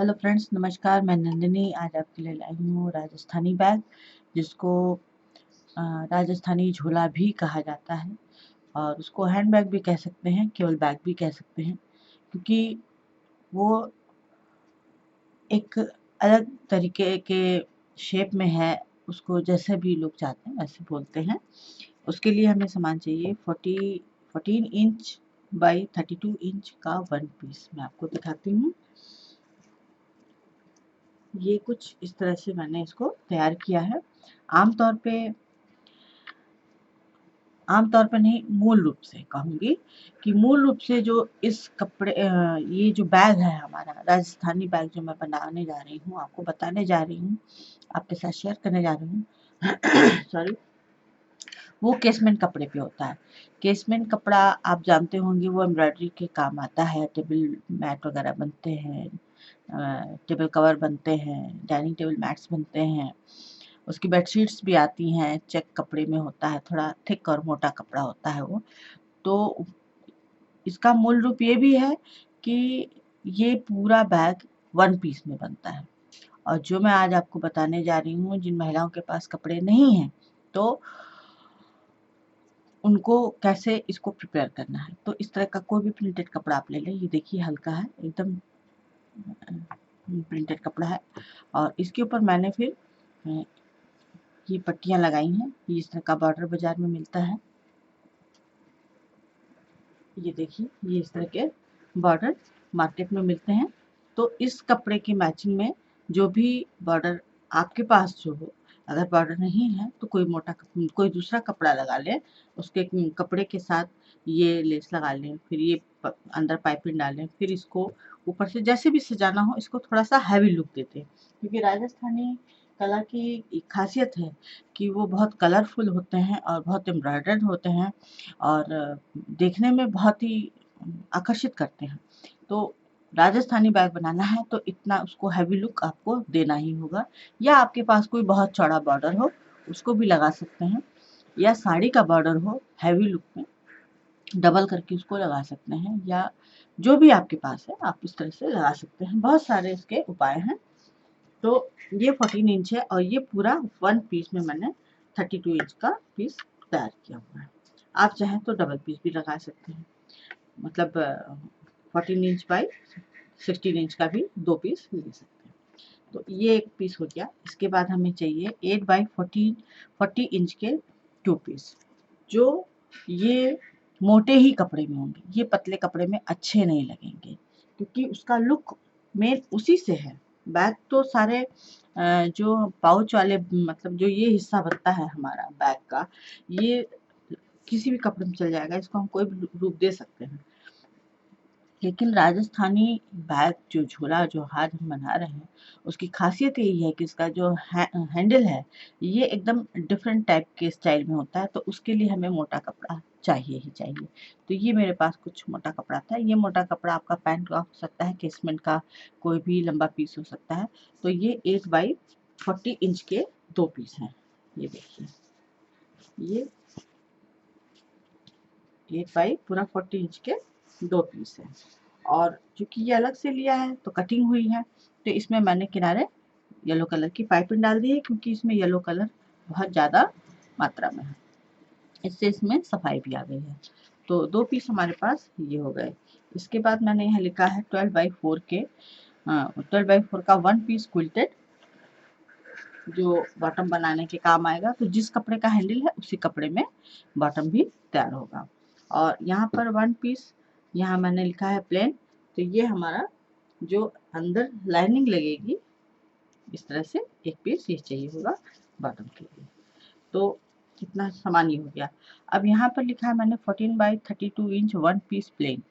Hello friends, नमस्कार। मैं नंदिनी आज आपके लिए लाई हूँ राजस्थानी बैग, जिसको राजस्थानी झोला भी कहा जाता है और उसको हैंड बैग भी कह सकते हैं, केवल बैग भी कह सकते हैं, क्योंकि वो एक अलग तरीके के शेप में है। उसको जैसे भी लोग चाहते हैं वैसे बोलते हैं। उसके लिए हमें सामान चाहिए 14 इंच बाई 32 इंच का वन पीस। मैं आपको दिखाती हूँ। ये कुछ इस तरह से मैंने इसको तैयार किया है। आमतौर पे आमतौर पे नहीं, मूल रूप से कहूँगी कि मूल रूप से जो इस कपड़े ये जो बैग है हमारा राजस्थानी बैग, जो मैं बनाने जा रही हूँ, आपको बताने जा रही हूँ, आपके साथ शेयर करने जा रही हूँ सॉरी, वो केसमेंट कपड़े पे होता है। केसमेंट कपड़ा आप जानते होंगे, वो एम्ब्रॉयडरी के काम आता है। टेबल मैट वगैरह बनते हैं, टेबल कवर बनते हैं, डाइनिंग टेबल मैट्स बनते हैं। उसकी बेडशीट्स भी आती हैं, चेक कपड़े में होता है, थोड़ा थिक और मोटा कपड़ा होता है वो। तो इसका मूल रूप ये भी है कि ये पूरा बैग वन पीस में बनता है। और जो मैं आज आपको बताने जा रही हूँ, जिन महिलाओं के पास कपड़े नहीं हैं, तो उनको कैसे इसको प्रिपेयर करना है। तो इस तरह का कोई भी प्रिंटेड कपड़ा आप ले लें। ये देखिए, हल्का है एकदम, प्रिंटेड कपड़ा है। और इसके ऊपर मैंने फिर ये पट्टियाँ लगाई हैं। ये इस तरह का बॉर्डर बाजार में मिलता है। ये देखिए, ये इस तरह के बॉर्डर मार्केट में मिलते हैं। तो इस कपड़े की मैचिंग में जो भी बॉर्डर आपके पास जो हो, अगर बॉर्डर नहीं है तो कोई दूसरा कपड़ा लगा लें, उसके कपड़े के साथ ये लेस लगा लें, फिर ये अंदर पाइपिंग डालें, फिर इसको ऊपर से जैसे भी सजाना हो, इसको थोड़ा सा हैवी लुक देते हैं। क्योंकि राजस्थानी कला की एक खासियत है कि वो बहुत कलरफुल होते हैं और बहुत एम्ब्रॉयडर्ड होते हैं और देखने में बहुत ही आकर्षित करते हैं। तो राजस्थानी बैग बनाना है तो इतना उसको हैवी लुक आपको देना ही होगा। या आपके पास कोई बहुत चौड़ा बॉर्डर हो, उसको भी लगा सकते हैं, या साड़ी का बॉर्डर हो हैवी लुक में, डबल करके उसको लगा सकते हैं, या जो भी आपके पास है आप इस तरह से लगा सकते हैं। बहुत सारे इसके उपाय हैं। तो ये 14 इंच है और ये पूरा वन पीस में मैंने 32 इंच का पीस तैयार किया हुआ है। आप चाहें तो डबल पीस भी लगा सकते हैं, मतलब 14 इंच बाई 16 इंच का भी 2 पीस ले सकते हैं। तो ये एक पीस हो गया। इसके बाद हमें चाहिए 8 बाई 40 इंच के 2 पीस, जो ये मोटे ही कपड़े में होंगे। ये पतले कपड़े में अच्छे नहीं लगेंगे, क्योंकि उसका लुक मेन उसी से है। बैग तो सारे जो पाउच वाले, मतलब जो ये हिस्सा बनता है हमारा बैग का, ये किसी भी कपड़े में चल जाएगा। इसको हम कोई भी रूप दे सकते हैं। लेकिन राजस्थानी बैग जो झोला जो आज हम बना रहे हैं, उसकी खासियत यही है कि इसका जो हैंडल है, ये एकदम डिफरेंट टाइप के स्टाइल में होता है। तो उसके लिए हमें मोटा कपड़ा चाहिए ही चाहिए। तो ये मेरे पास कुछ मोटा कपड़ा था। ये मोटा कपड़ा आपका पैंट का हो सकता है, केसमेंट का कोई भी लंबा पीस हो सकता है। तो ये 8 बाई 40 इंच के 2 पीस हैं। ये देखिए, ये 8 बाई पूरा 40 इंच के 2 पीस है। और चूंकि ये अलग से लिया है तो कटिंग हुई है, तो इसमें मैंने किनारे येलो कलर की पाइपिंग डाल दी है, क्योंकि इसमें येलो कलर बहुत ज़्यादा मात्रा में है। इससे इसमें सफाई भी आ गई है। तो 2 पीस हमारे पास ये हो गए। इसके बाद मैंने यहाँ लिखा है 12 बाई 4 के 12 बाई 4 का 1 पीस क्विल्टेड, जो बॉटम बनाने के काम आएगा। तो जिस कपड़े का हैंडल है उसी कपड़े में बॉटम भी तैयार होगा। और यहाँ पर 1 पीस, यहाँ मैंने लिखा है प्लेन। तो ये हमारा जो अंदर लाइनिंग लगेगी, इस तरह से एक पीस ये चाहिए होगा बॉटम के लिए। तो इतना सामान ये हो गया। अब यहाँ पर लिखा है मैंने 14 बाई 32 इंच 1 पीस प्लेन।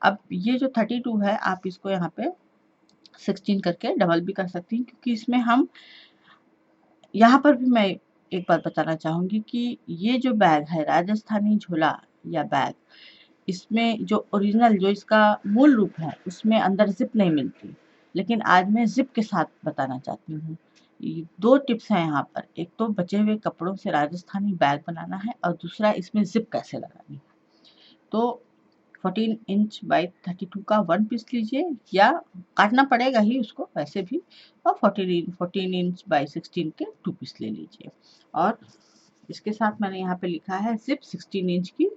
अब ये जो 32 है, आप इसको यहाँ पे 16 करके डबल भी कर सकती हैं, क्योंकि इसमें हम यहाँ पर भी मैं एक बात बताना चाहूँगी कि ये जो बैग है राजस्थानी झोला या बैग, इसमें जो ओरिजिनल, जो इसका मूल रूप है, उसमें अंदर ज़िप नहीं मिलती। लेकिन आज मैं ज़िप के साथ बताना चाहती हूँ। ये 2 टिप्स हैं यहाँ पर। एक तो बचे हुए कपड़ों से राजस्थानी बैग बनाना है और दूसरा इसमें ज़िप कैसे लगानी है। तो 14 इंच बाई 32 का 1 पीस लीजिए, या काटना पड़ेगा ही उसको वैसे भी, और 14 इंच बाई 16 के 2 पीस ले लीजिए। और इसके साथ मैंने यहाँ पे लिखा है जिप 16 इंच की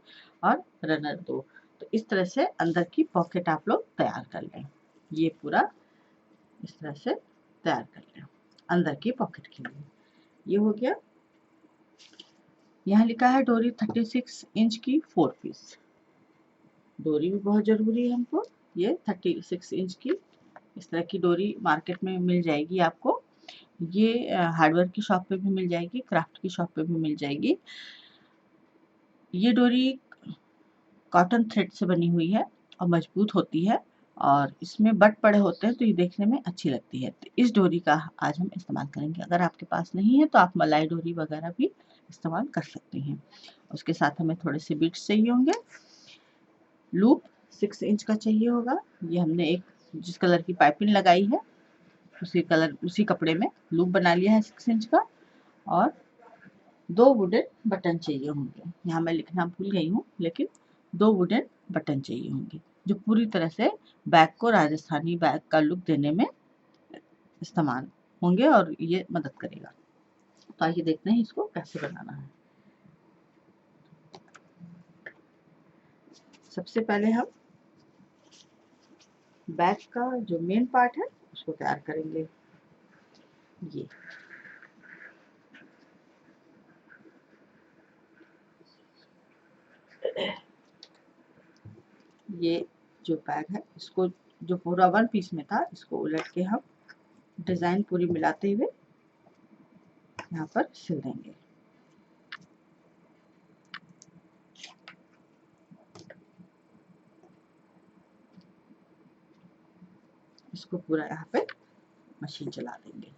और रनर 2। तो इस तरह से अंदर की पॉकेट आप लोग तैयार कर लें। ये पूरा इस तरह से तैयार कर लें अंदर की पॉकेट के लिए। ये हो गया। यहाँ लिखा है डोरी 36 इंच की 4 पीस। डोरी भी बहुत ज़रूरी है हमको। ये 36 इंच की इस तरह की डोरी मार्केट में मिल जाएगी आपको। ये हार्डवेयर की शॉप पे भी मिल जाएगी, क्राफ्ट की शॉप पे भी मिल जाएगी। ये डोरी कॉटन थ्रेड से बनी हुई है और मजबूत होती है, और इसमें बट पड़े होते हैं तो ये देखने में अच्छी लगती है। तो इस डोरी का आज हम इस्तेमाल करेंगे। अगर आपके पास नहीं है तो आप मलाई डोरी वगैरह भी इस्तेमाल कर सकते हैं। उसके साथ हमें थोड़े से बीट्स चाहिए होंगे। लूप 6 इंच का चाहिए होगा। ये हमने एक जिस कलर की पाइपिंग लगाई है उसी कपड़े में लूप बना लिया है 6 इंच का। और 2 वुडन बटन चाहिए होंगे। यहाँ मैं लिखना भूल गई हूँ, लेकिन 2 वुडन बटन चाहिए होंगे जो पूरी तरह से बैग को राजस्थानी बैग का लुक देने में इस्तेमाल होंगे और ये मदद करेगा। तो आइए देखते हैं इसको कैसे बनाना है। सबसे पहले हम बैग का जो मेन पार्ट है उसको तैयार करेंगे। ये जो बैग है इसको जो पूरा 1 पीस में था इसको उलट के हम डिजाइन पूरी मिलाते हुए यहाँ पर सिल देंगे। इसको पूरा यहाँ पे मशीन चला देंगे।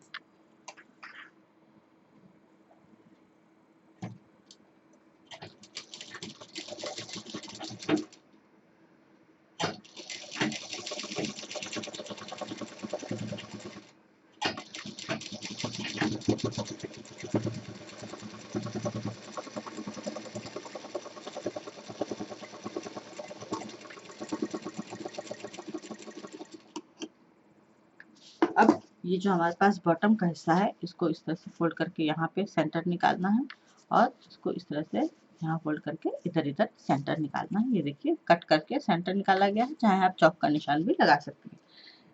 अब ये जो हमारे पास बॉटम का हिस्सा है इसको इस तरह से फोल्ड करके यहाँ पे सेंटर निकालना है, और इसको इस तरह से यहाँ फोल्ड करके इधर इधर सेंटर निकालना है। ये देखिए कट करके सेंटर निकाला गया है, चाहे आप चौक का निशान भी लगा सकते हैं।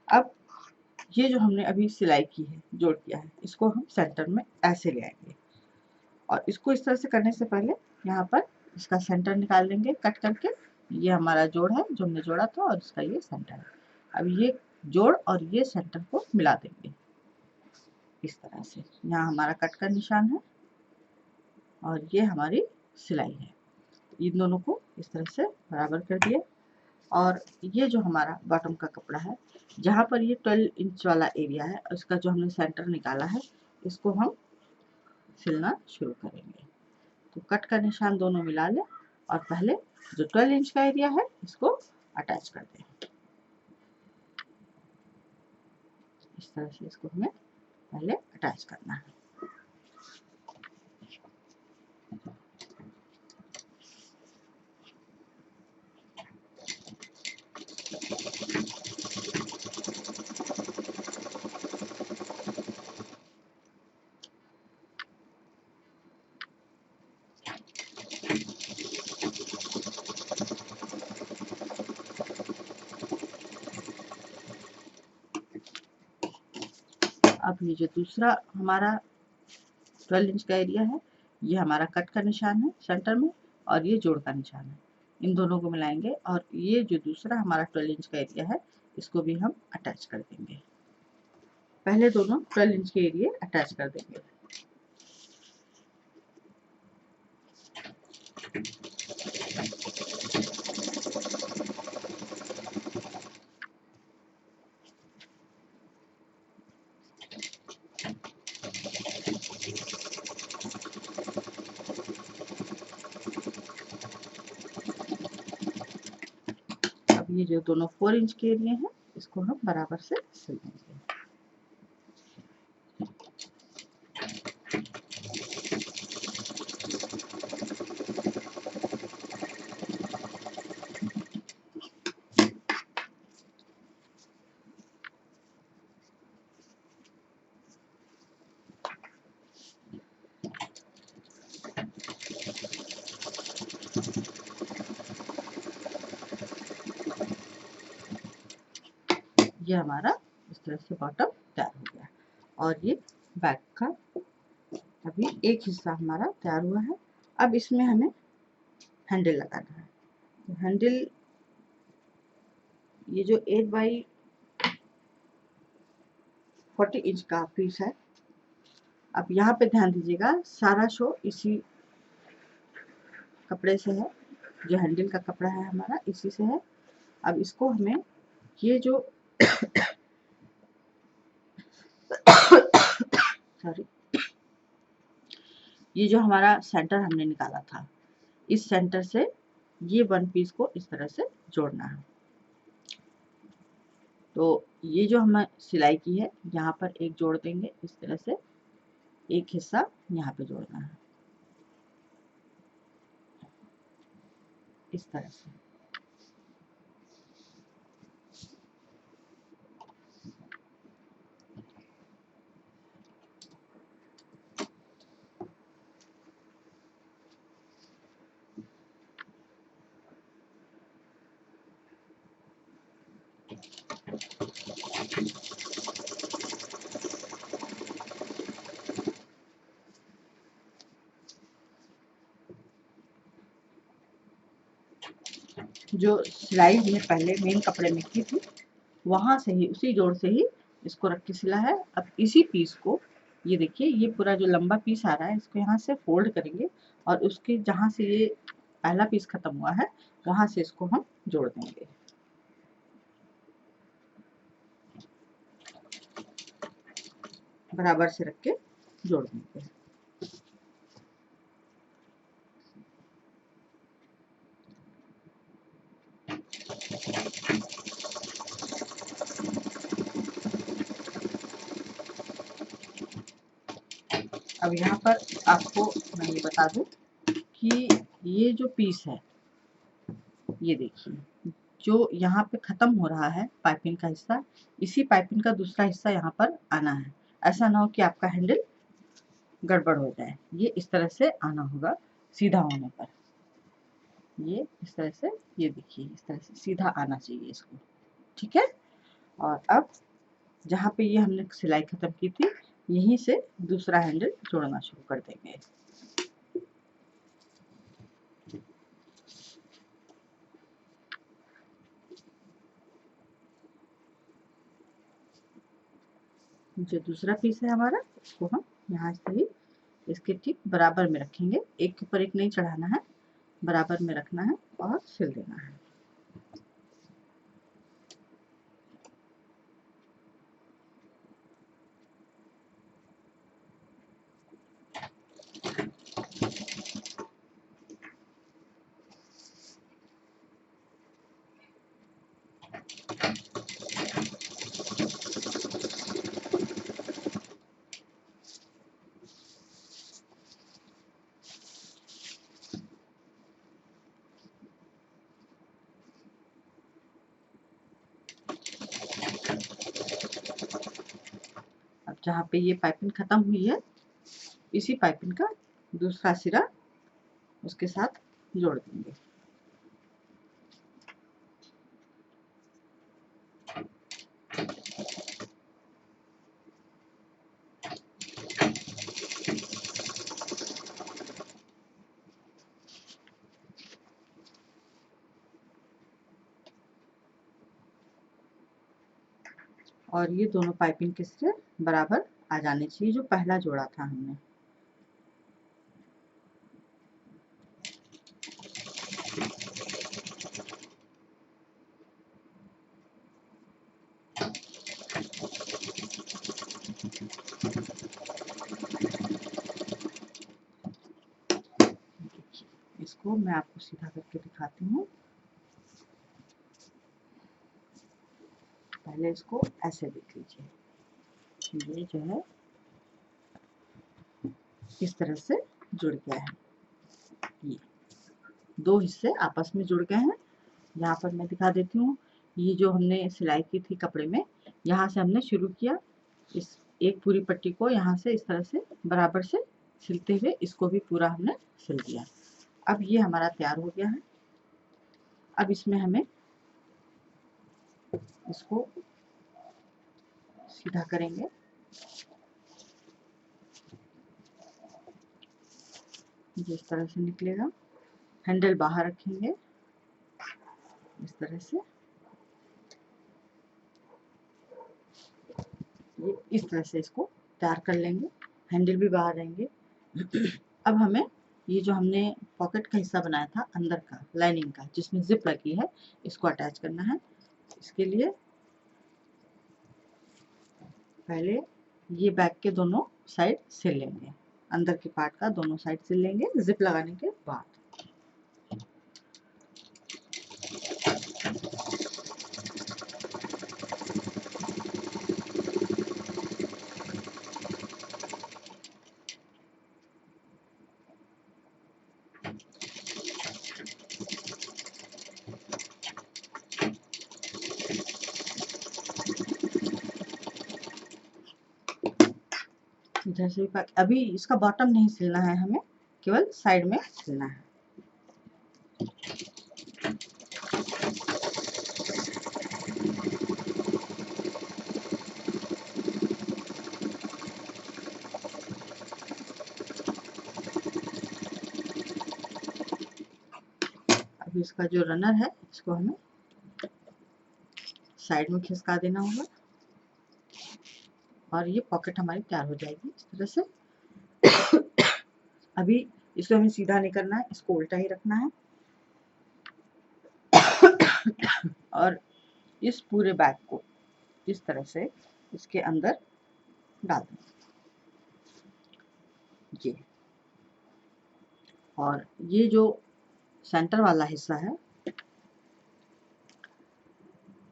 अब ये जो हमने अभी सिलाई की है, जोड़ किया है, इसको हम सेंटर में ऐसे ले आएंगे, और इसको इस तरह से करने से पहले यहाँ पर इसका सेंटर निकाल देंगे कट करके। ये हमारा जोड़ है जो हमने जोड़ा था, और इसका ये सेंटर है। अब ये जोड़ और ये सेंटर को मिला देंगे इस तरह से। यहाँ हमारा कट का निशान है और ये हमारी सिलाई है। इन दोनों को इस तरह से बराबर कर दिए। और ये जो हमारा बॉटम का कपड़ा है, जहाँ पर ये 12 इंच वाला एरिया है, इसका जो हमने सेंटर निकाला है, इसको हम सिलना शुरू करेंगे। तो कट का निशान दोनों मिला लें, और पहले जो 12 इंच का एरिया है इसको अटैच कर दें। इस तरह से इसको हमें पहले अटैच करना है। अब ये जो दूसरा हमारा 12 इंच का एरिया है, ये हमारा कट का निशान है सेंटर में, और ये जोड़ का निशान है। इन दोनों को मिलाएंगे, और ये जो दूसरा हमारा 12 इंच का एरिया है इसको भी हम अटैच कर देंगे। पहले दोनों 12 इंच के एरिया अटैच कर देंगे। अब ये जो दोनों 4 इंच के एरिया हैं इसको हम बराबर से सिल देंगे। ये हमारा इस तरह से बॉटम तैयार हो गया। और ये बैक का अभी एक हिस्सा हमारा तैयार हुआ है। अब इसमें हमें हैंडल लगाना है। तो हैंडल ये जो 8 बाई 40 इंच का पीस है। अब यहाँ पे ध्यान दीजिएगा, सारा शो इसी कपड़े से है, जो हैंडल का कपड़ा है हमारा इसी से है। अब इसको हमें ये जो सॉरी, ये जो हमारा सेंटर हमने निकाला था, इस सेंटर से ये वन पीस को इस तरह से जोड़ना है। तो ये जो हमने सिलाई की है, यहाँ पर एक जोड़ देंगे इस तरह से, एक हिस्सा यहाँ पे जोड़ना है इस तरह से। जो सिलाई हमने पहले मेन कपड़े में की थी, वहां से ही उसी जोड़ से ही इसको रख के सिला है। अब इसी पीस को, ये देखिए, ये पूरा जो लंबा पीस आ रहा है, इसको यहाँ से फोल्ड करेंगे और उसके जहाँ से ये पहला पीस खत्म हुआ है, वहां से इसको हम जोड़ देंगे। बराबर से रख के जोड़ देंगे। अब यहाँ पर आपको मैं ये बता दूं कि ये जो पीस है, ये देखिए, जो यहाँ पे खत्म हो रहा है पाइपिंग का हिस्सा, इसी पाइपिंग का दूसरा हिस्सा यहाँ पर आना है। ऐसा ना हो कि आपका हैंडल गड़बड़ हो जाए। ये इस तरह से आना होगा सीधा होने पर। ये इस तरह से, ये देखिए, इस तरह से सीधा आना चाहिए इसको, ठीक है। और अब जहाँ पे ये हमने सिलाई खत्म की थी, यहीं से दूसरा हैंडल जोड़ना शुरू कर देंगे। जो दूसरा पीस है हमारा, उसको हम यहाँ से ही इसके ठीक बराबर में रखेंगे। एक के ऊपर एक नहीं चढ़ाना है, बराबर में रखना है और सिल देना है। अब जहाँ पे ये पाइपिंग खत्म हुई है, इसी पाइपिंग का दूसरा सिरा उसके साथ जोड़ देंगे। और ये दोनों पाइपिंग के सिरे बराबर आ जाने चाहिए, जो पहला जोड़ा था हमने। इसको मैं आपको सीधा करके दिखाती हूँ। पहले इसको ऐसे देख लीजिए, ये जो है इस तरह से जुड़ गया है। ये दो हिस्से आपस में जुड़ गए हैं। यहाँ पर मैं दिखा देती हूँ। ये जो हमने सिलाई की थी कपड़े में, यहाँ से हमने शुरू किया, इस एक पूरी पट्टी को यहाँ से इस तरह से बराबर से सिलते हुए इसको भी पूरा हमने सिल दिया। अब ये हमारा तैयार हो गया है। अब इसमें हमें इसको सीधा करेंगे, जिस तरह से निकलेगा। हैंडल बाहर रखेंगे इस तरह से, ये इस तरह से इसको तैयार कर लेंगे। हैंडल भी बाहर रहेंगे। अब हमें ये जो हमने पॉकेट का हिस्सा बनाया था अंदर का लाइनिंग का, जिसमें जिप लगी है, इसको अटैच करना है। इसके लिए पहले ये बैक के दोनों साइड सिल लेंगे, अंदर के पार्ट का दोनों साइड सिल लेंगे जिप लगाने के बाद। इधर से भी अभी इसका बॉटम नहीं सिलना है, हमें केवल साइड में सिलना है। अभी इसका जो रनर है इसको हमें साइड में खिसका देना होगा और ये पॉकेट हमारी तैयार हो जाएगी इस तरह से। अभी इसको हमें सीधा नहीं करना है, इसको उल्टा ही रखना है और इस पूरे बैग को इस तरह से इसके अंदर डाल दें ये। और ये जो सेंटर वाला हिस्सा है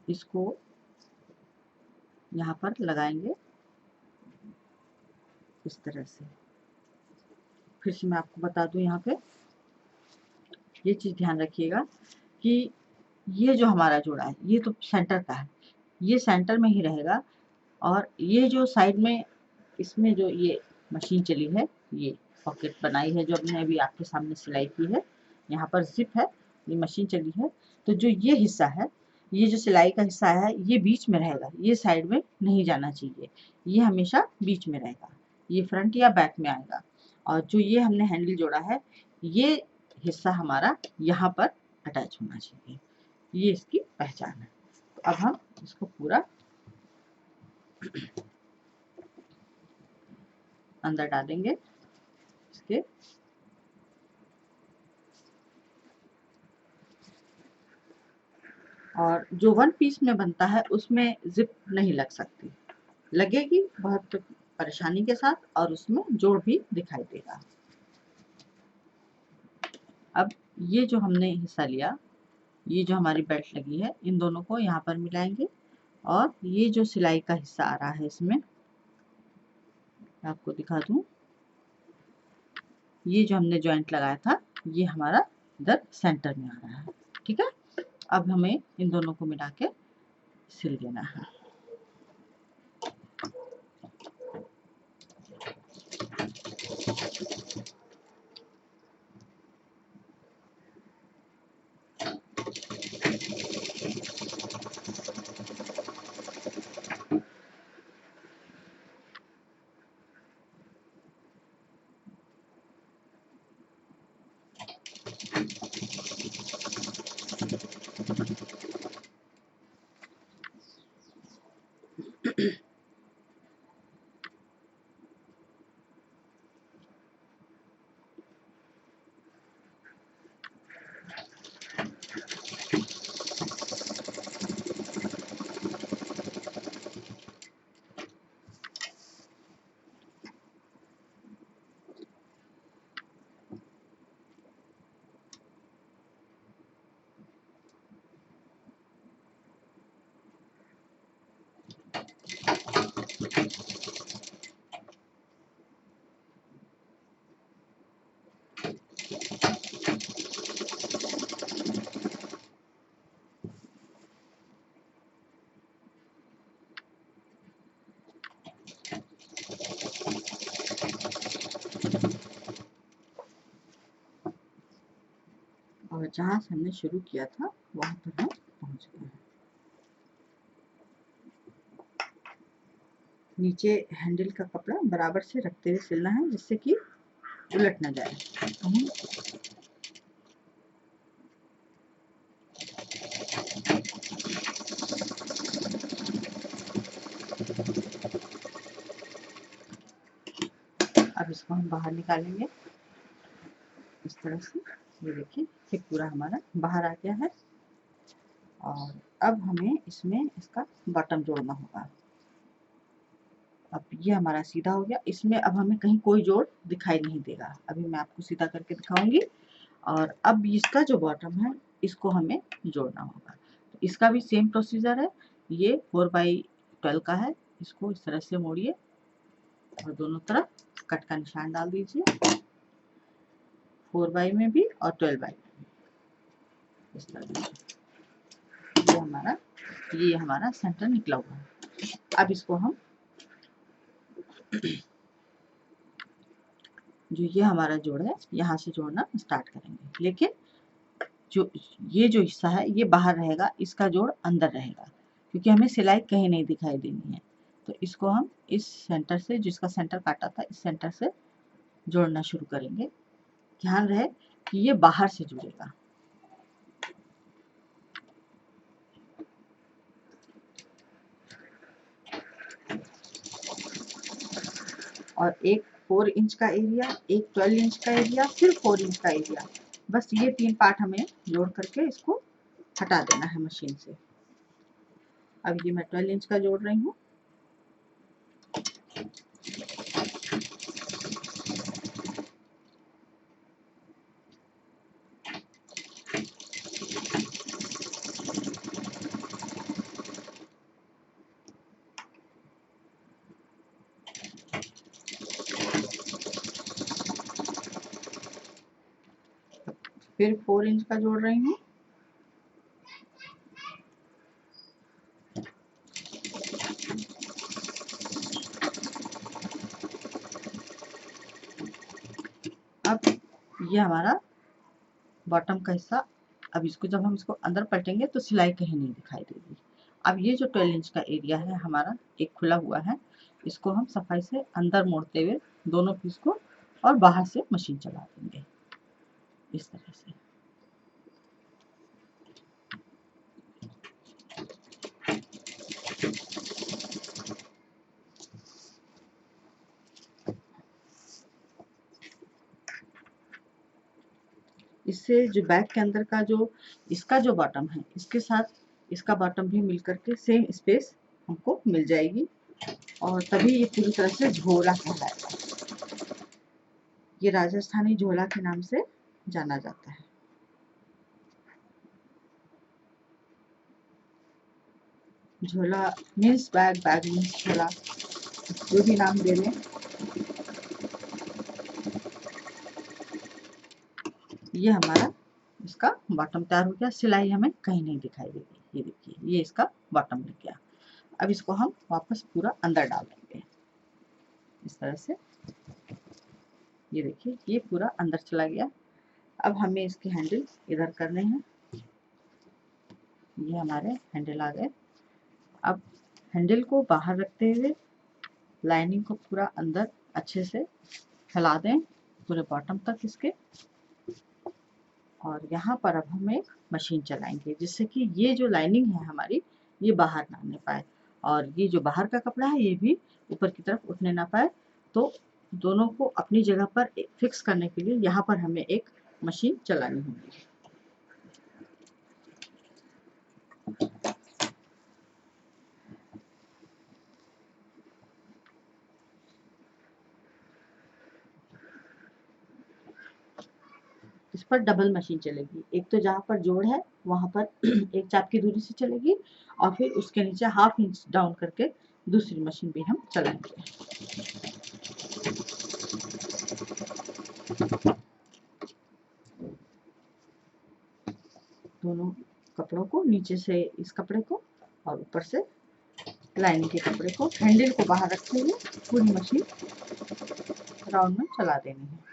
इसको यहाँ पर लगाएंगे इस तरह से। फिर से मैं आपको बता दूं, यहाँ पे ये चीज ध्यान रखिएगा कि ये जो हमारा जोड़ा है ये तो सेंटर का है, ये सेंटर में ही रहेगा। और ये जो साइड में इसमें जो ये मशीन चली है, ये पॉकेट बनाई है जो हमने अभी आपके सामने सिलाई की है, यहाँ पर जिप है, ये मशीन चली है। तो जो ये हिस्सा है, ये जो सिलाई का हिस्सा है ये बीच में रहेगा, ये साइड में नहीं जाना चाहिए, ये हमेशा बीच में रहेगा, ये फ्रंट या बैक में आएगा। और जो ये हमने हैंडल जोड़ा है ये हिस्सा हमारा यहाँ पर अटैच होना चाहिए, ये इसकी पहचान है। तो अब हम इसको पूरा अंदर डालेंगे इसके। और जो वन पीस में बनता है उसमें जिप नहीं लग सकती, लगेगी बहुत परेशानी के साथ और उसमें जोड़ भी दिखाई देगा। अब ये जो हमने हिस्सा लिया, ये जो हमारी बेल्ट लगी है, इन दोनों को यहाँ पर मिलाएंगे और ये जो सिलाई का हिस्सा आ रहा है इसमें आपको दिखा दूं, ये जो हमने जॉइंट लगाया था ये हमारा इधर सेंटर में आ रहा है। ठीक है, अब हमें इन दोनों को मिला के सिल देना है। और जहाँ से हमने शुरू किया था वहां पर हम पहुंच गए हैं। नीचे हैंडल का कपड़ा बराबर से रखते हुए सिलना है, जिससे कि उलट ना जाए कहीं। अब इसको हम बाहर निकालेंगे इस तरह से। ये देखिए फिर पूरा हमारा बाहर आ गया है। और अब हमें इसमें इसका बॉटम जोड़ना होगा। अब ये हमारा सीधा हो गया। इसमें अब हमें कहीं कोई जोड़ दिखाई नहीं देगा। अभी मैं आपको सीधा करके दिखाऊंगी। और अब इसका जो बॉटम है इसको हमें जोड़ना होगा। तो इसका भी सेम प्रोसीजर है। ये 4/12 का है। इसको इस तरह से मोड़िए और दोनों तरफ कट का निशान डाल दीजिए, 4/12 में भी और 12/12 में भी। इस तरह से ये हमारा सेंटर निकला हुआ है। अब इसको हम जो ये हमारा जोड़ है यहाँ से जोड़ना स्टार्ट करेंगे। लेकिन जो हिस्सा है ये बाहर रहेगा, इसका जोड़ अंदर रहेगा, क्योंकि हमें सिलाई कहीं नहीं दिखाई देनी है। तो इसको हम इस सेंटर से, जिसका सेंटर काटा था, इस सेंटर से जोड़ना शुरू करेंगे। ध्यान रहे कि ये बाहर से जुड़ेगा। और एक 4 इंच का एरिया, एक 12 इंच का एरिया, फिर 4 इंच का एरिया, बस ये 3 पार्ट हमें जोड़ करके इसको हटा देना है मशीन से। अब ये मैं 12 इंच का जोड़ रही हूँ। फिर 4 इंच का जोड़ रही हूँ। अब ये हमारा बॉटम का हिस्सा। अब इसको जब हम इसको अंदर पलटेंगे तो सिलाई कहीं नहीं दिखाई देगी। अब ये जो 12 इंच का एरिया है हमारा एक खुला हुआ है, इसको हम सफाई से अंदर मोड़ते हुए दोनों पीस को और बाहर से मशीन चला देंगे इस तरह से। इससे जो बैक के अंदर का जो इसका जो बॉटम है, इसके साथ इसका बॉटम भी मिलकर के सेम स्पेस हमको मिल जाएगी, और तभी ये पूरी तरह से झोला कहलाएगा। ये राजस्थानी झोला के नाम से जाना जाता है। झोला मीन्स बैग, बैग मीन्स झोला, जो भी नाम दे दें। ये हमारा इसका बॉटम तैयार हो गया। सिलाई हमें कहीं नहीं दिखाई देगी। ये देखिए ये इसका बॉटम लग गया। अब इसको हम वापस पूरा अंदर डाल देंगे इस तरह से। ये देखिए ये पूरा अंदर चला गया। अब हमें इसके हैंडल इधर करने हैं। ये हमारे हैंडल आ गए। अब हैंडल को बाहर रखते हुए लाइनिंग को पूरा अंदर अच्छे से फैला दें पूरे बॉटम तक इसके। और यहाँ पर अब हम एक मशीन चलाएंगे, जिससे कि ये जो लाइनिंग है हमारी ये बाहर ना आने पाए, और ये जो बाहर का कपड़ा है ये भी ऊपर की तरफ उठने ना पाए। तो दोनों को अपनी जगह पर फिक्स करने के लिए यहाँ पर हमें एक मशीन चलानी होगी। इस पर डबल मशीन चलेगी। एक तो जहाँ पर जोड़ है वहाँ पर एक चाप की दूरी से चलेगी, और फिर उसके नीचे 1/2 इंच डाउन करके दूसरी मशीन भी हम चलाएंगे। दोनों कपड़ों को, नीचे से इस कपड़े को और ऊपर से लाइनिंग के कपड़े को, हैंडल को बाहर रखते हुए पूरी मशीन राउंड में चला देनी है।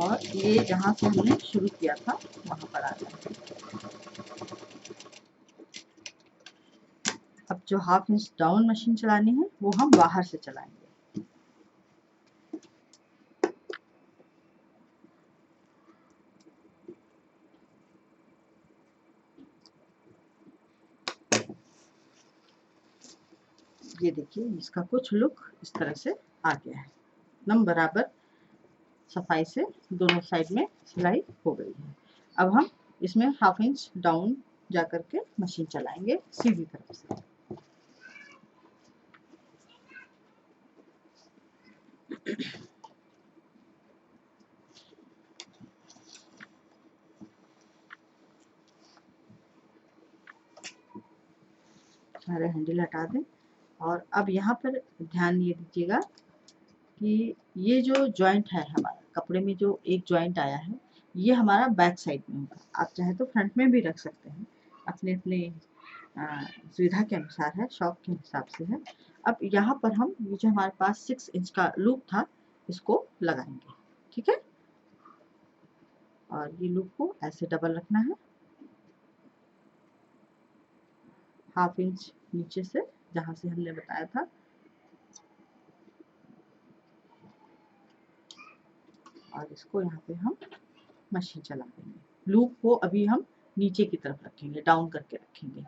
और ये जहाँ से हमने शुरू किया था वहाँ पर आ जाए। अब जो हाफ इंच डाउन मशीन चलानी है वो हम बाहर से चलाएंगे। ये देखिए इसका कुछ लुक इस तरह से आ गया है, एकदम बराबर सफाई से दोनों साइड में सिलाई हो गई है। अब हम इसमें हाफ इंच डाउन जा करके मशीन चलाएंगे सीधी तरफ से। सारे हैंडल हटा दें और अब यहाँ पर ध्यान ये दीजिएगा कि ये जो जॉइंट है हमारा कपड़े में, जो एक जॉइंट आया है ये हमारा बैक साइड में होगा। आप चाहे तो फ्रंट में भी रख सकते हैं, अपने अपने सुविधा के अनुसार है, शौक के हिसाब से है। अब यहाँ पर हम ये जो हमारे पास 6 इंच का लूप था इसको लगाएंगे, ठीक है। और ये लूप को ऐसे डबल रखना है, हाफ इंच नीचे से जहाँ से हमने बताया था, और इसको यहाँ पे हम मशीन चला देंगे। लूप को अभी हम नीचे की तरफ रखेंगे, डाउन करके रखेंगे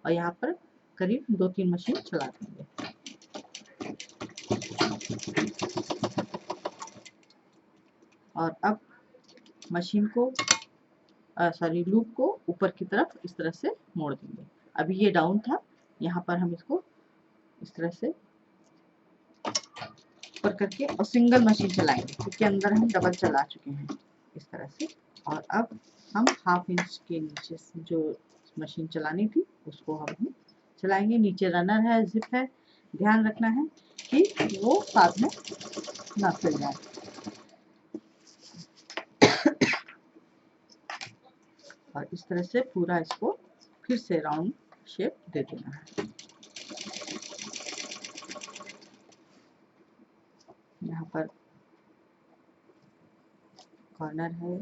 और यहाँ पर करीब 2-3 मशीन चला देंगे। और अब मशीन को लूप को ऊपर की तरफ इस तरह से मोड़ देंगे। अभी ये डाउन था, यहाँ पर हम इसको इस तरह से ऊपर करके और सिंगल मशीन चलाएंगे क्योंकि अंदर हम डबल चला चुके हैं इस तरह से। और अब हम हाफ इंच के नीचे से जो मशीन चलानी थी उसको हम चलाएंगे। नीचे रनर है, जिप है, ध्यान रखना है कि वो साथ में ना फिर जाए। और इस तरह से पूरा इसको फिर से राउंड शेप दे देना है। यहाँ पर कॉर्नर है,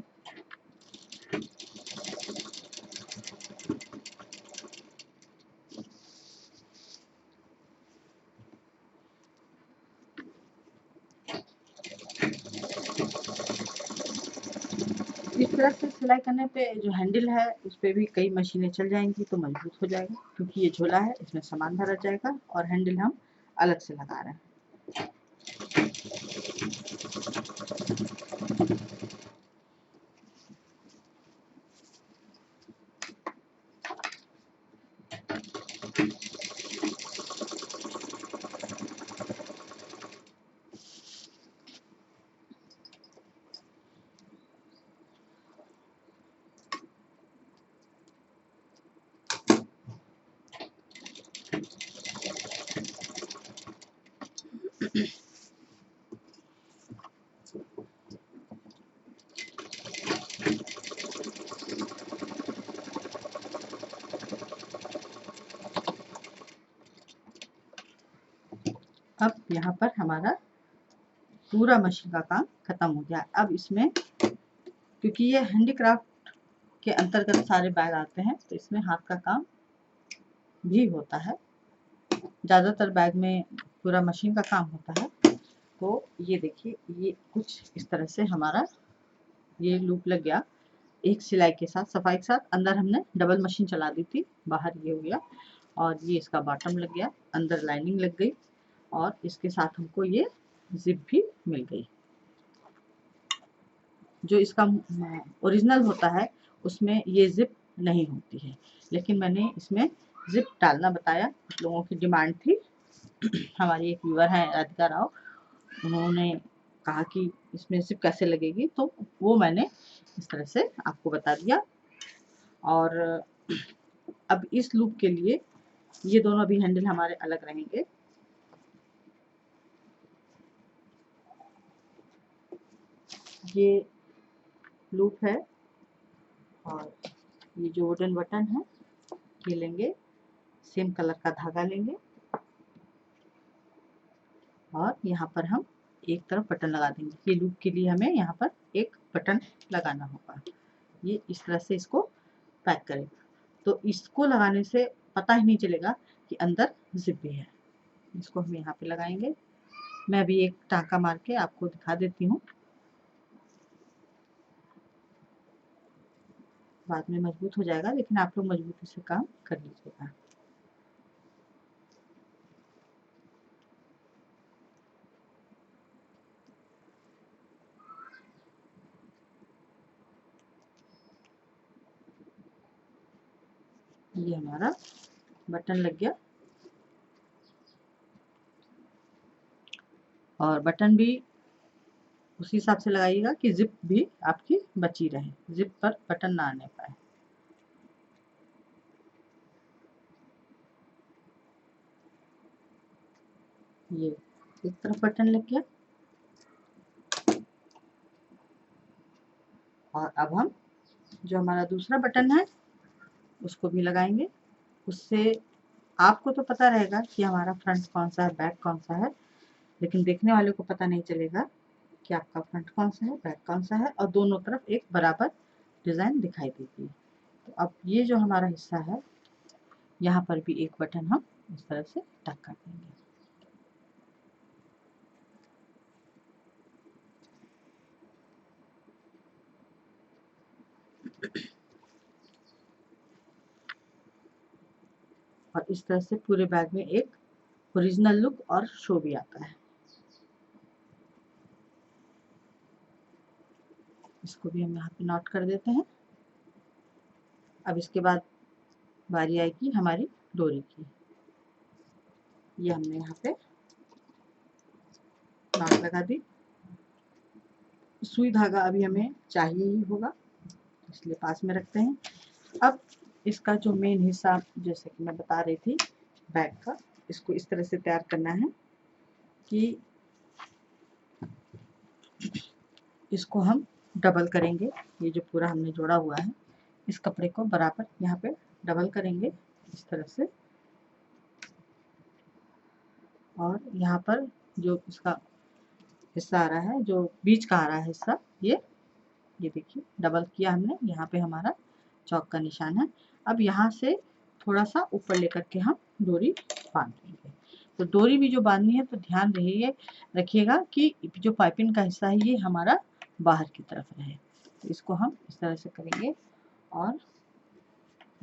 इस तरह से सिलाई करने पे जो हैंडल है उस पर भी कई मशीनें चल जाएंगी तो मजबूत हो जाएगा, क्योंकि ये झोला है इसमें सामान भरा जाएगा और हैंडल हम अलग से लगा रहे हैं। अब यहाँ पर हमारा पूरा मशीन का काम खत्म हो गया। अब इसमें क्योंकि ये हैंडीक्राफ्ट के अंतर्गत सारे बैग आते हैं तो इसमें हाथ का काम भी होता है। ज़्यादातर बैग में पूरा मशीन का काम होता है। तो ये देखिए ये कुछ इस तरह से हमारा ये लूप लग गया एक सिलाई के साथ, सफाई के साथ। अंदर हमने डबल मशीन चला दी थी, बाहर ये हो गया और ये इसका बॉटम लग गया, अंदर लाइनिंग लग गई और इसके साथ हमको ये जिप भी मिल गई। जो इसका ओरिजिनल होता है उसमें ये जिप नहीं होती है, लेकिन मैंने इसमें जिप डालना बताया, कुछ लोगों की डिमांड थी। हमारी एक व्यूअर है राधिका राव, उन्होंने कहा कि इसमें जिप कैसे लगेगी, तो वो मैंने इस तरह से आपको बता दिया। और अब इस लूप के लिए ये दोनों अभी हैंडल हमारे अलग रहेंगे। ये लूप है और ये जो वुडन बटन है ये लेंगे, सेम कलर का धागा लेंगे और यहाँ पर हम एक तरफ बटन लगा देंगे। ये लूप के लिए हमें यहाँ पर एक बटन लगाना होगा। ये इस तरह से इसको पैक करेगा, तो इसको लगाने से पता ही नहीं चलेगा कि अंदर जिप भी है। इसको हम यहाँ पे लगाएंगे। मैं अभी एक टाँका मार के आपको दिखा देती हूँ, बाद में मजबूत हो जाएगा, लेकिन आप लोग मजबूती से काम कर लीजिएगा। ये हमारा बटन लग गया और बटन भी उसी हिसाब से लगाइएगा कि जिप भी आपकी बची रहे, जिप पर बटन ना आने पाए। ये एक तरफ बटन लग गया और अब हम जो हमारा दूसरा बटन है उसको भी लगाएंगे। उससे आपको तो पता रहेगा कि हमारा फ्रंट कौन सा है, बैक कौन सा है, लेकिन देखने वाले को पता नहीं चलेगा कि आपका फ्रंट कौन सा है, बैक कौन सा है, और दोनों तरफ एक बराबर डिज़ाइन दिखाई देगी। तो अब ये जो हमारा हिस्सा है यहाँ पर भी एक बटन हम इस तरह से टक कर देंगे। और इस तरह से पूरे बैग में एक ओरिजिनल लुक और शो भी आता है। इसको भी हम यहाँ पे नोट कर देते हैं। अब इसके बाद बारी आएगी हमारी डोरी की। ये हमने यहाँ पे नॉट लगा दी। सुई धागा अभी हमें चाहिए ही होगा, इसलिए पास में रखते हैं। अब इसका जो मेन हिस्सा, जैसे कि मैं बता रही थी बैग का, इसको इस तरह से तैयार करना है कि इसको हम डबल करेंगे। ये जो पूरा हमने जोड़ा हुआ है इस कपड़े को बराबर यहाँ पे डबल करेंगे इस तरह से, और यहाँ पर जो इसका हिस्सा आ रहा है, जो बीच का आ रहा है हिस्सा, ये देखिए डबल किया हमने, यहाँ पे हमारा चौक का निशान है। अब यहाँ से थोड़ा सा ऊपर लेकर के हम डोरी बांध देंगे। तो डोरी भी जो बांधनी है तो ध्यान रखिएगा कि जो पाइपिंग का हिस्सा है ये हमारा बाहर की तरफ रहे। तो इसको हम इस तरह से करेंगे और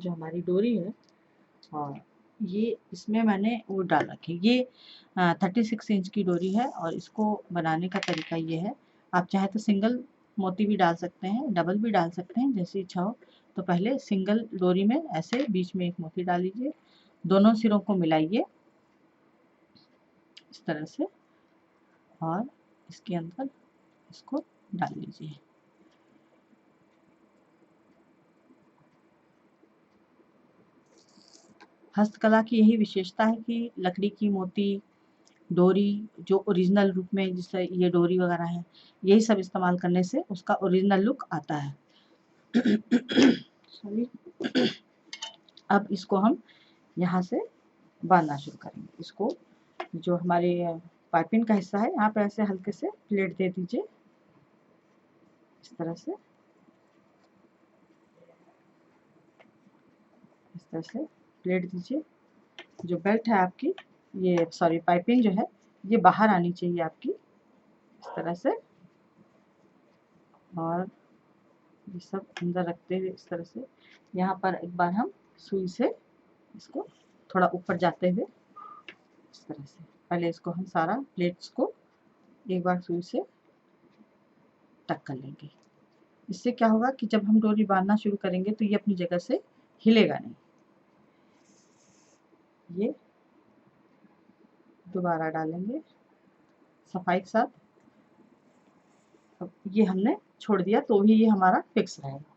जो हमारी डोरी है और ये इसमें मैंने वो डाल रखी, ये 36 इंच की डोरी है और इसको बनाने का तरीका ये है। आप चाहे तो सिंगल मोती भी डाल सकते हैं, डबल भी डाल सकते हैं, जैसी इच्छा हो। तो पहले सिंगल डोरी में ऐसे बीच में एक मोती डाल लीजिए, दोनों सिरों को मिलाइए इस तरह से और इसके अंदर इसको डाल लीजिए। हस्तकला की यही विशेषता है कि लकड़ी की मोती, डोरी जो ओरिजिनल रूप में, जिससे ये डोरी वगैरह है, यही सब इस्तेमाल करने से उसका ओरिजिनल लुक आता है। सॉरी। अब इसको हम यहाँ से बांधना शुरू करेंगे। इसको जो हमारे पाइपिंग का हिस्सा है यहाँ पे ऐसे हल्के से प्लेट दे दीजिए इस तरह से, इस तरह से प्लेट दीजिए। जो बेल्ट है आपकी, ये सॉरी पाइपिंग जो है ये बाहर आनी चाहिए आपकी इस तरह से, और ये सब अंदर रखते हुए इस तरह से यहाँ पर एक बार हम सुई से इसको थोड़ा ऊपर जाते हुए इस तरह से, पहले इसको हम सारा प्लेट्स को एक बार सुई से टक कर लेंगे। इससे क्या होगा कि जब हम डोरी बांधना शुरू करेंगे तो ये अपनी जगह से हिलेगा नहीं। ये दोबारा डालेंगे सफाई के साथ। अब ये हमने छोड़ दिया तो ही ये हमारा फिक्स रहेगा।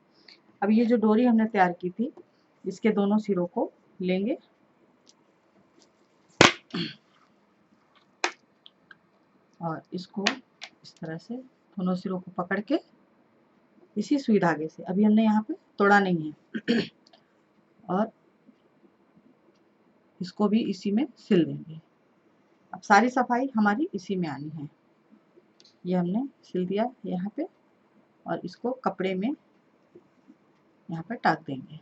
अब ये जो डोरी हमने तैयार की थी, इसके दोनों सिरों को लेंगे और इसको इस तरह से दोनों सिरों को पकड़ के इसी सुई धागे से, अभी हमने यहाँ पे तोड़ा नहीं है और इसको भी इसी में सिल देंगे। अब सारी सफाई हमारी इसी में आनी है। ये हमने सिल दिया यहाँ पे और इसको कपड़े में यहाँ पे टाक देंगे।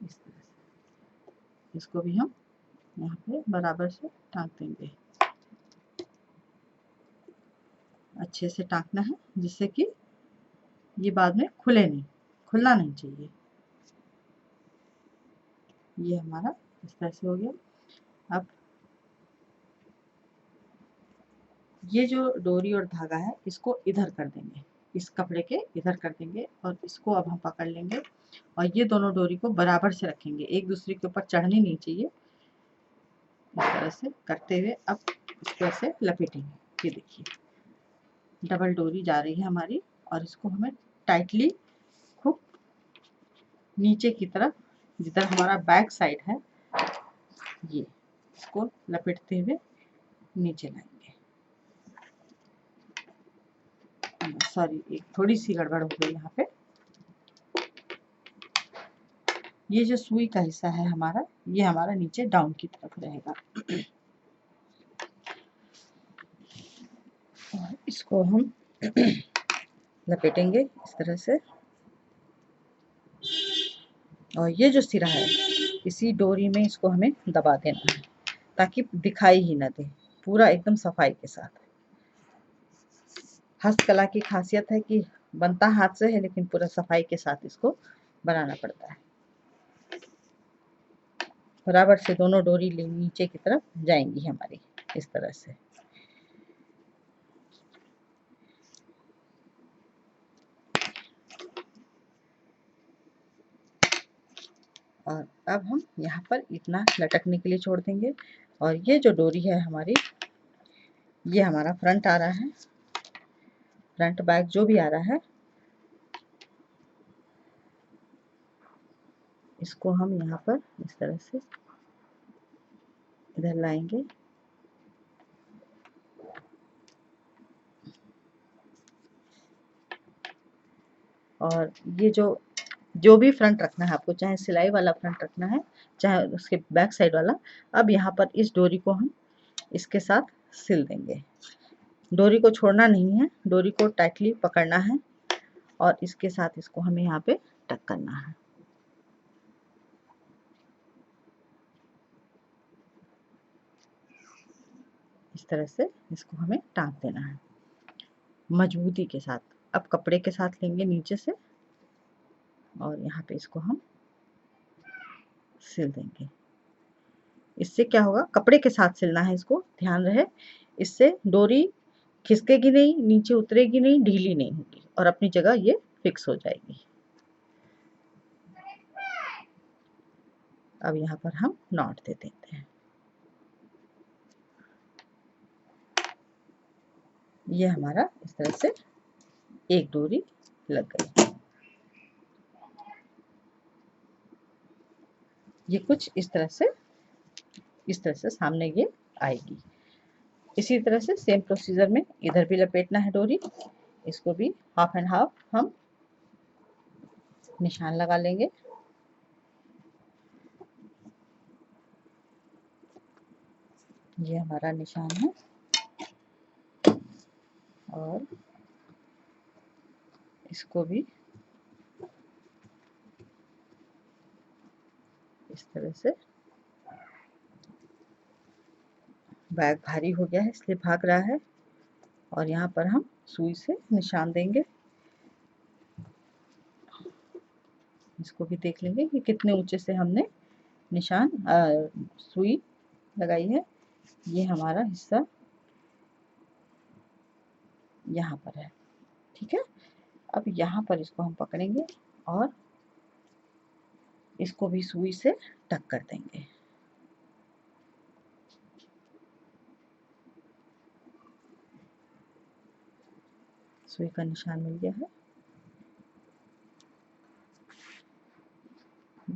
इस तरह से इसको भी हम यहाँ पे बराबर से टाक देंगे। अच्छे से टाकना है जिससे कि ये बाद में खुले नहीं, खुलना नहीं चाहिए। ये हमारा इस तरह से हो गया। अब ये जो डोरी और धागा है इसको इधर कर देंगे, इस कपड़े के इधर कर देंगे और इसको अब हम पकड़ लेंगे और ये दोनों डोरी को बराबर से रखेंगे, एक दूसरे के ऊपर चढ़नी नहीं चाहिए। इस तरह से करते हुए अब इसको ऐसे लपेटेंगे। ये देखिए डबल डोरी जा रही है हमारी और इसको हमें टाइटली खूब नीचे की तरफ, जिधर हमारा बैक साइड है, ये इसको लपेटते हुए नीचे लाएंगे। सॉरी, एक थोड़ी सी गड़बड़ हो गई यहाँ पे। ये जो सुई का हिस्सा है हमारा, ये हमारा नीचे डाउन की तरफ रहेगा। और इसको हम लपेटेंगे इस तरह से और ये जो सिरा है इसी डोरी में इसको हमें दबा देना है ताकि दिखाई ही ना दे, पूरा एकदम सफाई के साथ। हस्तकला की खासियत है कि बनता हाथ से है लेकिन पूरा सफाई के साथ इसको बनाना पड़ता है। बराबर से दोनों डोरी नीचे की तरफ जाएंगी हमारी इस तरह से। और अब हम यहाँ पर इतना लटकने के लिए छोड़ देंगे और ये जो डोरी है हमारी, ये हमारा फ्रंट आ रहा है, फ्रंट बैक जो भी आ रहा है इसको हम यहाँ पर इस तरह से इधर लाएंगे और ये जो भी फ्रंट रखना है आपको, चाहे सिलाई वाला फ्रंट रखना है चाहे उसके बैक साइड वाला, अब यहाँ पर इस डोरी को हम इसके साथ सिल देंगे। डोरी को छोड़ना नहीं है, डोरी को टाइटली पकड़ना है और इसके साथ इसको हमें यहाँ पे टक करना है। इस तरह से इसको हमें टाँक देना है मजबूती के साथ। अब कपड़े के साथ लेंगे नीचे से और यहाँ पे इसको हम सिल देंगे। इससे क्या होगा, कपड़े के साथ सिलना है इसको, ध्यान रहे। इससे डोरी खिसकेगी नहीं, नीचे उतरेगी नहीं, ढीली नहीं होगी और अपनी जगह ये फिक्स हो जाएगी। अब यहाँ पर हम नॉट दे देते हैं। ये हमारा इस तरह से एक डोरी लग गई। ये कुछ इस तरह से सामने ये आएगी। इसी तरह से सेम प्रोसीजर में इधर भी लपेटना है डोरी, इसको भी हाफ एंड हाफ हम निशान लगा लेंगे। ये हमारा निशान है और इसको भी इस तरह से, बैग भारी हो गया है इसलिए भाग रहा है और यहाँ पर हम सुई से निशान देंगे। इसको भी देख लेंगे कि कितने ऊंचे से हमने निशान सुई लगाई है, ये हमारा हिस्सा यहाँ पर है। ठीक है, अब यहाँ पर इसको हम पकड़ेंगे और इसको भी सुई से टक कर देंगे। सुई का निशान मिल गया है।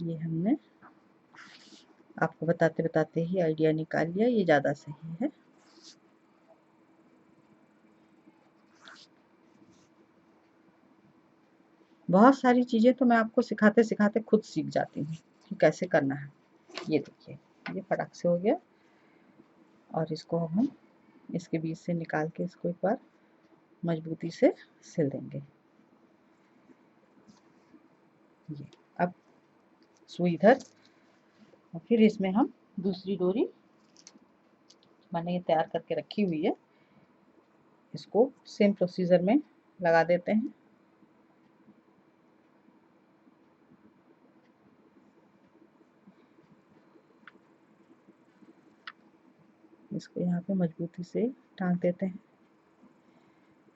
ये हमने आपको बताते बताते ही आइडिया निकाल लिया, ये ज़्यादा सही है। बहुत सारी चीज़ें तो मैं आपको सिखाते सिखाते खुद सीख जाती हूँ कि कैसे करना है। ये देखिए, ये फटाक से हो गया और इसको अब हम इसके बीच से निकाल के इसको एक बार मजबूती से सिल देंगे। ये अब सुई इधर और फिर इसमें हम दूसरी डोरी मैंने ये तैयार करके रखी हुई है, इसको सेम प्रोसीजर में लगा देते हैं। इसको यहाँ पे मजबूती से टांग देते हैं,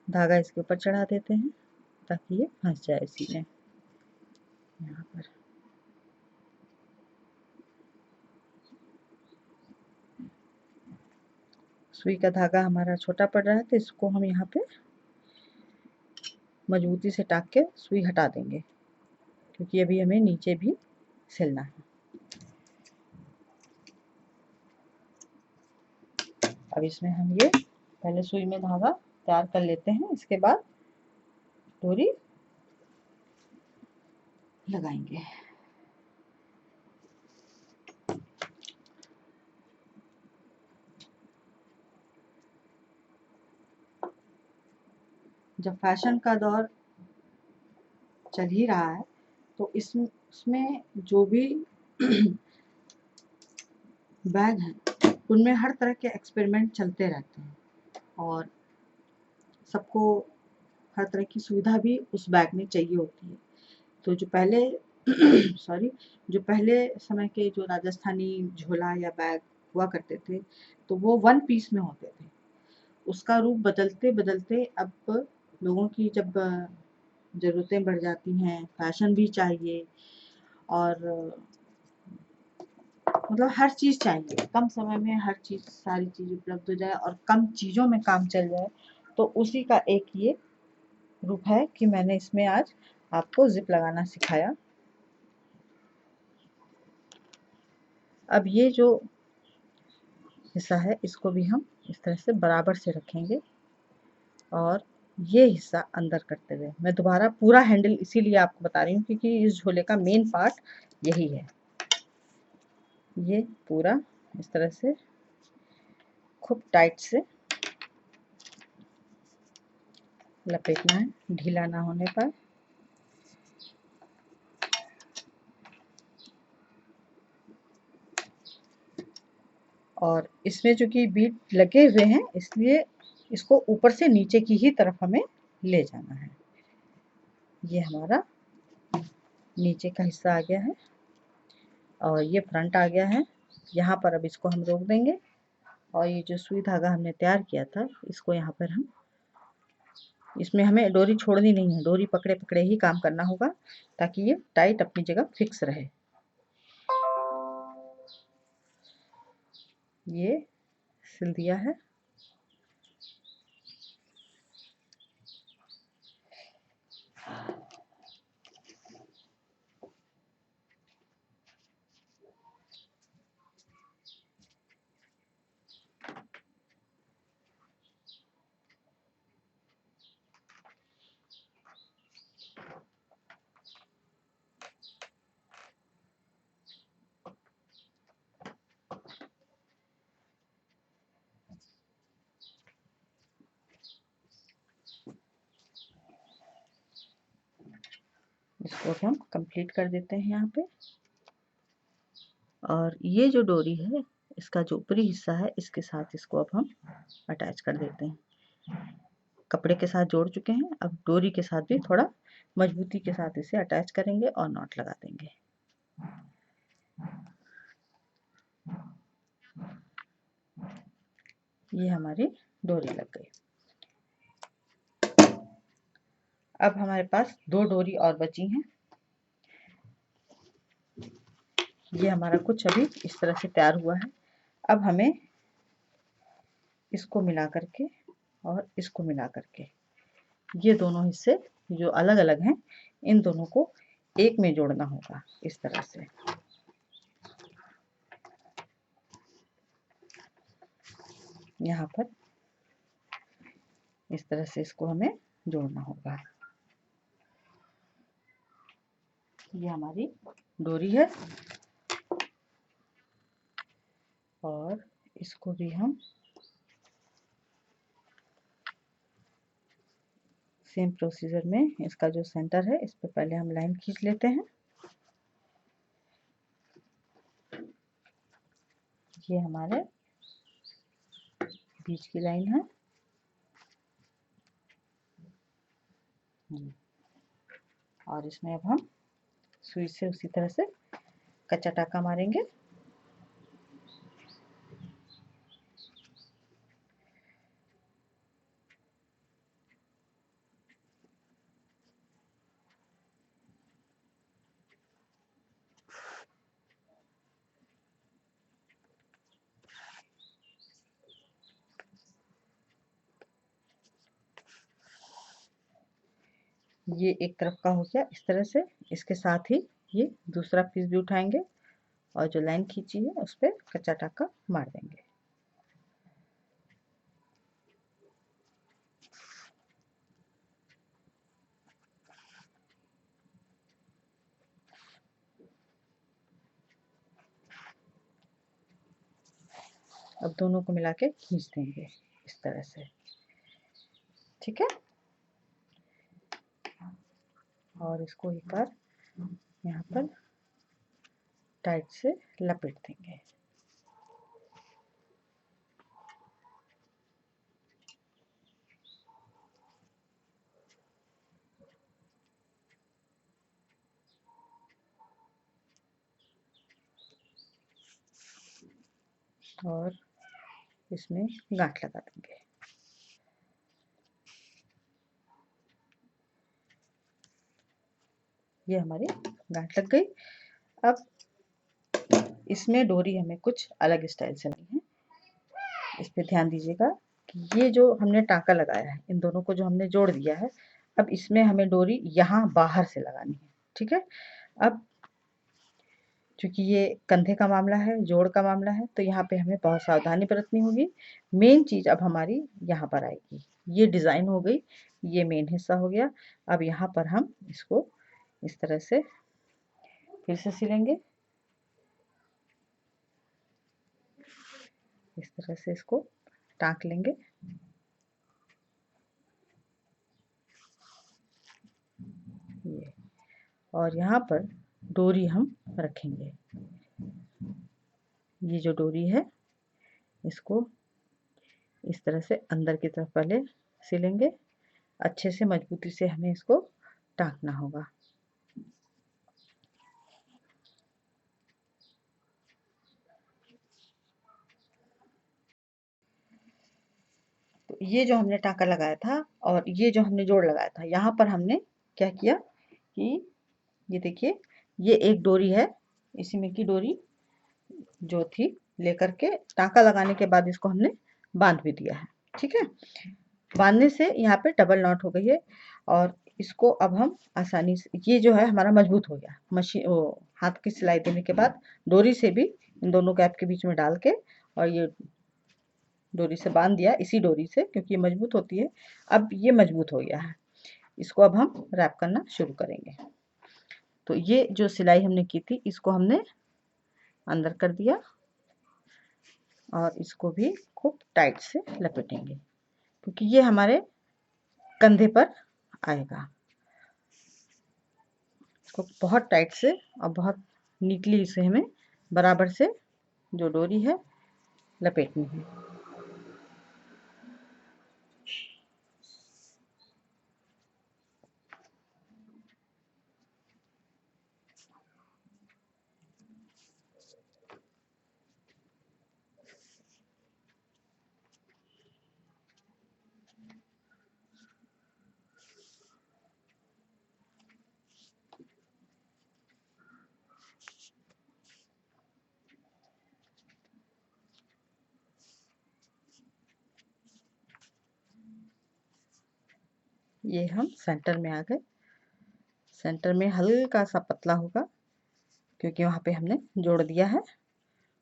धागा इसके ऊपर चढ़ा देते हैं ताकि ये फंस जाए इसी में। यहाँ पर सुई का धागा हमारा छोटा पड़ रहा है तो इसको हम यहाँ पे मजबूती से टाक के सुई हटा देंगे, क्योंकि अभी हमें नीचे भी सिलना है। अब इसमें हम ये पहले सुई में धागा तैयार कर लेते हैं, इसके बाद डोरी लगाएंगे। जब फैशन का दौर चल ही रहा है तो इसमें जो भी बैग हैं उनमें हर तरह के एक्सपेरिमेंट चलते रहते हैं और सबको हर तरह की सुविधा भी उस बैग में चाहिए होती है। तो जो पहले जो पहले समय के जो राजस्थानी झोला या बैग हुआ करते थे तो वो वन पीस में होते थे। उसका रूप बदलते बदलते अब लोगों की जब ज़रूरतें बढ़ जाती हैं, फैशन भी चाहिए और मतलब हर चीज़ चाहिए, कम समय में हर चीज़ सारी चीज़ उपलब्ध हो जाए और कम चीज़ों में काम चल जाए, तो उसी का एक ये रूप है कि मैंने इसमें आज आपको ज़िप लगाना सिखाया। अब ये जो हिस्सा है इसको भी हम इस तरह से बराबर से रखेंगे और ये हिस्सा अंदर करते हुए मैं दोबारा पूरा हैंडल इसीलिए आपको बता रही हूँ क्योंकि इस झोले का मेन पार्ट यही है। ये पूरा इस तरह से खूब टाइट से लपेटना है, ढीला ना होने पर। और इसमें चूंकि बीट लगे हुए हैं इसलिए इसको ऊपर से नीचे की ही तरफ हमें ले जाना है। ये हमारा नीचे का हिस्सा आ गया है और ये फ्रंट आ गया है। यहाँ पर अब इसको हम रोक देंगे और ये जो सुई धागा हमने तैयार किया था इसको यहाँ पर हम इसमें हमें डोरी छोड़नी नहीं है, डोरी पकड़े पकड़े ही काम करना होगा ताकि ये टाइट अपनी जगह फिक्स रहे। ये सिल दिया है। इसको हम कंप्लीट कर देते हैं यहाँ पे। और ये जो डोरी है इसका जो ऊपरी हिस्सा है इसके साथ इसको अब हम अटैच कर देते हैं। कपड़े के साथ जोड़ चुके हैं, अब डोरी के साथ भी थोड़ा मजबूती के साथ इसे अटैच करेंगे और नॉट लगा देंगे। ये हमारी डोरी लग गई। अब हमारे पास 2 डोरी और बची हैं। ये हमारा कुछ अभी इस तरह से तैयार हुआ है। अब हमें इसको मिला करके और इसको मिला करके, ये दोनों हिस्से जो अलग अलग हैं, इन दोनों को एक में जोड़ना होगा इस तरह से। यहाँ पर इस तरह से इसको हमें जोड़ना होगा। ये हमारी डोरी है और इसको भी हम सेम प्रोसीजर में, इसका जो सेंटर है इस पे पहले हम लाइन खींच लेते हैं। ये हमारे बीच की लाइन है। और इसमें अब हम सुई से उसी तरह से कच्चा टाका मारेंगे। ये एक तरफ का हो गया इस तरह से। इसके साथ ही ये दूसरा पीस भी उठाएंगे और जो लाइन खींची है उस पर कच्चा टाका मार देंगे। अब दोनों को मिला के खींच देंगे इस तरह से, ठीक है। और इसको एक बार यहाँ पर टाइट से लपेट देंगे। और इसमें गांठ लगा देंगे। ये हमारी गांठ लग गई। अब इसमें डोरी हमें कुछ अलग स्टाइल से लेनी है। इस पे ध्यान दीजिएगा कि ये जो हमने टाँका लगाया है, इन दोनों को जो हमने जोड़ दिया है, अब इसमें हमें डोरी यहाँ बाहर से लगानी है, ठीक है। अब चूँकि ये कंधे का मामला है, जोड़ का मामला है, तो यहाँ पे हमें बहुत सावधानी बरतनी होगी। मेन चीज़ अब हमारी यहाँ पर आएगी। ये डिज़ाइन हो गई, ये मेन हिस्सा हो गया। अब यहाँ पर हम इसको इस तरह से फिर से सिलेंगे। इस तरह से इसको टाँक लेंगे। ये, और यहाँ पर डोरी हम रखेंगे। ये जो डोरी है इसको इस तरह से अंदर की तरफ पहले सिलेंगे। अच्छे से मजबूती से हमें इसको टाँकना होगा। तो ये जो हमने टाँका लगाया था और ये जो हमने जोड़ लगाया था, यहाँ पर हमने क्या किया कि ये देखिए, ये एक डोरी है, इसी में की डोरी जो थी लेकर के टाँका लगाने के बाद इसको हमने बांध भी दिया है, ठीक है। बांधने से यहाँ पे डबल नॉट हो गई है और इसको अब हम आसानी से, ये जो है हमारा मजबूत हो गया। मशीन वो हाथ की सिलाई देने के बाद डोरी से भी इन दोनों गैप के बीच में डाल के और ये डोरी से बांध दिया, इसी डोरी से, क्योंकि ये मजबूत होती है। अब ये मजबूत हो गया है, इसको अब हम रैप करना शुरू करेंगे। तो ये जो सिलाई हमने की थी इसको हमने अंदर कर दिया और इसको भी खूब टाइट से लपेटेंगे, क्योंकि ये हमारे कंधे पर आएगा। इसको बहुत टाइट से और बहुत नीटली इसे हमें बराबर से जो डोरी है लपेटनी है। ये हम सेंटर में आ गए। सेंटर में हल्का सा पतला होगा क्योंकि वहाँ पे हमने जोड़ दिया है,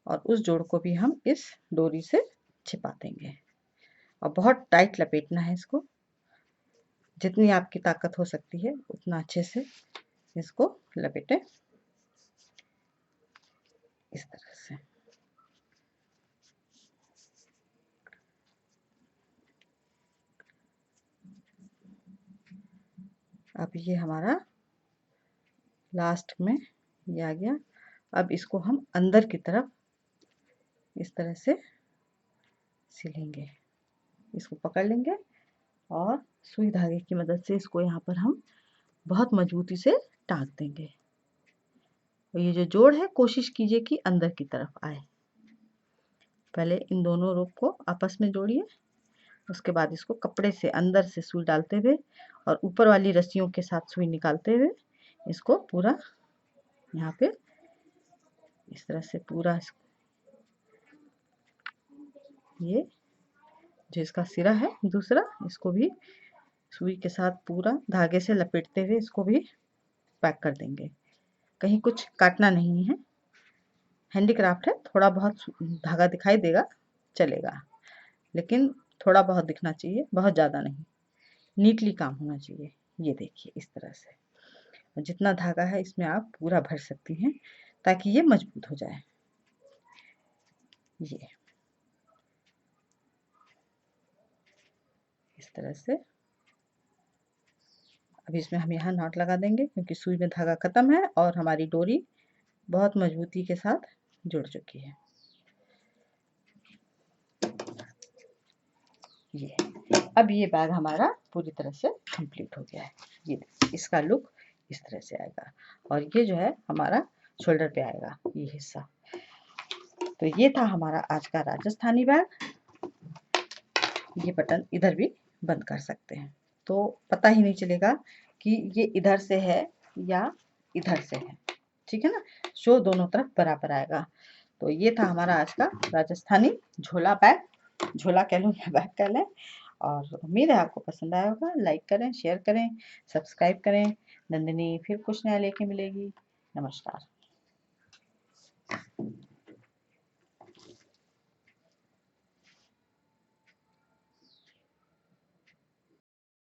और उस जोड़ को भी हम इस डोरी से छिपा देंगे। और बहुत टाइट लपेटना है इसको, जितनी आपकी ताकत हो सकती है उतना अच्छे से इसको लपेटें इस तरह से। अब ये हमारा लास्ट में ये आ गया। अब इसको हम अंदर की तरफ इस तरह से सिलेंगे। इसको पकड़ लेंगे और सुई धागे की मदद से इसको यहाँ पर हम बहुत मजबूती से टाँक देंगे। और ये जो जोड़ है कोशिश कीजिए कि अंदर की तरफ आए। पहले इन दोनों रोप को आपस में जोड़िए, उसके बाद इसको कपड़े से अंदर से सुई डालते हुए और ऊपर वाली रस्सियों के साथ सुई निकालते हुए इसको पूरा यहाँ पे इस तरह से पूरा ये जो इसका सिरा है दूसरा, इसको भी सुई के साथ पूरा धागे से लपेटते हुए इसको भी पैक कर देंगे। कहीं कुछ काटना नहीं है, हैंडीक्राफ्ट है, थोड़ा बहुत धागा दिखाई देगा चलेगा, लेकिन थोड़ा बहुत दिखना चाहिए, बहुत ज़्यादा नहीं। नीटली काम होना चाहिए। ये देखिए इस तरह से जितना धागा है इसमें आप पूरा भर सकती हैं ताकि ये मजबूत हो जाए। ये इस तरह से अभी इसमें हम यहाँ नॉट लगा देंगे क्योंकि सुई में धागा खत्म है और हमारी डोरी बहुत मजबूती के साथ जुड़ चुकी है। ये अब ये बैग हमारा पूरी तरह से कंप्लीट हो गया है। ये इसका लुक इस तरह से आएगा और ये जो है हमारा शोल्डर पे आएगा ये हिस्सा। तो ये था हमारा आज का राजस्थानी बैग। ये बटन इधर भी बंद कर सकते हैं तो पता ही नहीं चलेगा कि ये इधर से है या इधर से है, ठीक है ना। शो दोनों तरफ बराबर आएगा। तो ये था हमारा आज का राजस्थानी झोला बैग, झोला कह लूँ या बैग कह लें। और उम्मीद है आपको पसंद आया होगा। लाइक करें, शेयर करें, सब्सक्राइब करें। नंदिनी फिर कुछ नया लेके मिलेगी। नमस्कार।